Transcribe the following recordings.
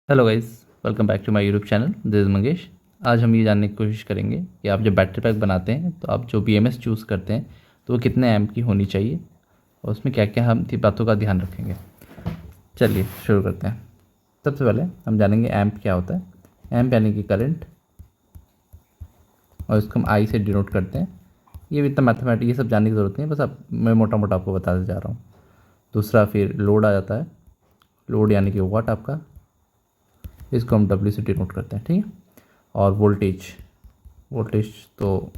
Hello guys, welcome back to my YouTube channel. This is Mangesh. आज हम ये जानने की कोशिश करेंगे कि आप जब बैटरी पैक बनाते हैं तो आप जो बीएमएस चूज़ करते हैं तो वो कितने एम्प की होनी चाहिए और उसमें क्या क्या हम बातों का ध्यान रखेंगे। चलिए शुरू करते हैं। सबसे पहले हम जानेंगे एम्प क्या होता है। एम्प यानी कि करंट, और इसको हम आई से डिनोट करते हैं। ये भी इतना मैथमेटिक ये सब जानने की ज़रूरत नहीं है, बस आप मैं मोटा मोटा आपको बताते जा रहा हूँ। दूसरा फिर लोड आ जाता है। लोड यानी कि वाट आपका, इसको हम डब्ल्यू से डिनोट करते हैं, ठीक है। और वोल्टेज, वोल्टेज तो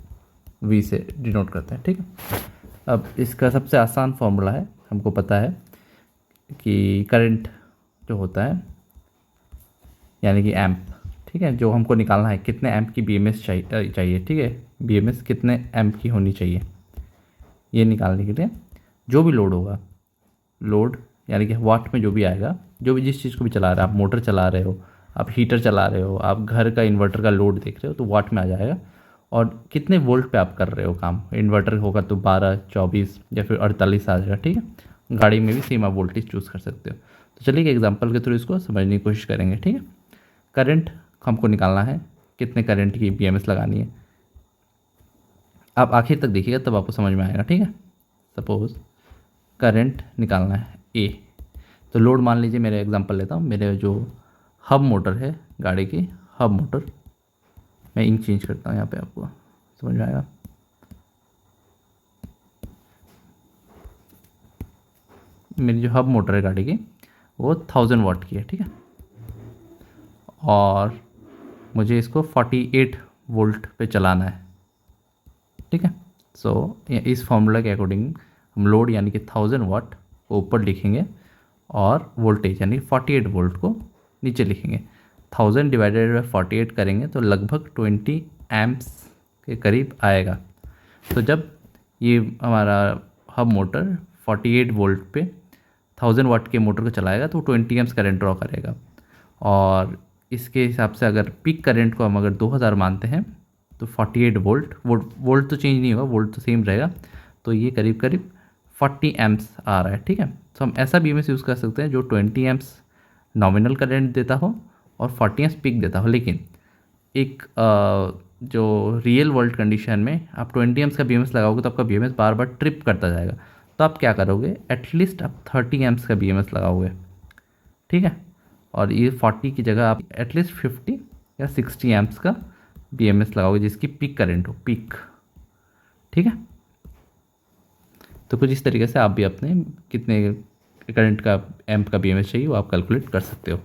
वी से डिनोट करते हैं, ठीक है। अब इसका सबसे आसान फॉर्मूला है, हमको पता है कि करंट जो होता है यानी कि एम्प, ठीक है, जो हमको निकालना है कितने एम्प की बीएमएस चाहिए, ठीक है। बीएमएस कितने एम्प की होनी चाहिए, ये निकालने के लिए जो भी लोड होगा, लोड यानी कि वाट में जो भी आएगा, जो भी जिस चीज़ को भी चला रहे हो, आप मोटर चला रहे हो, आप हीटर चला रहे हो, आप घर का इन्वर्टर का लोड देख रहे हो तो वाट में आ जाएगा। और कितने वोल्ट पे आप कर रहे हो काम, इन्वर्टर होगा तो 12, 24 या फिर 48 आ जाएगा, ठीक है। गाड़ी में भी सेम आप वोल्टेज चूज़ कर सकते हो। तो चलिए एक एग्जांपल के थ्रू इसको समझने की कोशिश करेंगे, ठीक है। करंट हमको निकालना है, कितने करंट की बीएमएस लगानी है। आप आखिर तक देखिएगा तब आपको समझ में आएगा, ठीक है। सपोज करंट निकालना है ए, तो लोड मान लीजिए, मेरे एग्जांपल लेता हूँ, मेरे जो हब मोटर है गाड़ी की, हब मोटर, मैं इंक चेंज करता हूँ यहाँ पे, आपको समझ में आएगा। मेरी जो हब मोटर है गाड़ी की वो 1000 वाट की है, ठीक है। और मुझे इसको 48 वोल्ट पे चलाना है, ठीक है। सो इस फॉर्मूला के अकॉर्डिंग हम लोड यानी कि 1000 वाट को ऊपर लिखेंगे और वोल्टेज यानी 48 वोल्ट को नीचे लिखेंगे। 1000 डिवाइडेड बाई 48 करेंगे तो लगभग 20 एम्प्स के करीब आएगा। तो जब ये हमारा हब मोटर 48 वोल्ट पे 1000 वाट के मोटर को चलाएगा तो 20 एम्प्स करंट ड्रॉ करेगा। और इसके हिसाब से अगर पीक करंट को हम अगर 2000 मानते हैं तो 48 वोल्ट, वोल्ट तो चेंज नहीं होगा, वोल्ट तो सेम रहेगा, तो ये करीब करीब 40 एम्प्स आ रहा है, ठीक है। तो हम ऐसा बीएमएस यूज़ कर सकते हैं जो 20 एम्प्स नॉमिनल करंट देता हो और 40 एम्प्स पीक देता हो। लेकिन एक जो रियल वर्ल्ड कंडीशन में आप 20 एम्प्स का बीएमएस लगाओगे तो आपका बीएमएस बार बार ट्रिप करता जाएगा। तो आप क्या करोगे, एटलीस्ट आप 30 एम्प्स का बीएमएस लगाओगे, ठीक है। और ये 40 की जगह आप एटलीस्ट 50 या 60 एम्प्स का बीएमएस लगाओगे जिसकी पीक करंट हो, पीक, ठीक है। तो कुछ इस तरीके से आप भी अपने कितने करंट का एम्प का बीएमएस चाहिए वो आप कैलकुलेट कर सकते हो।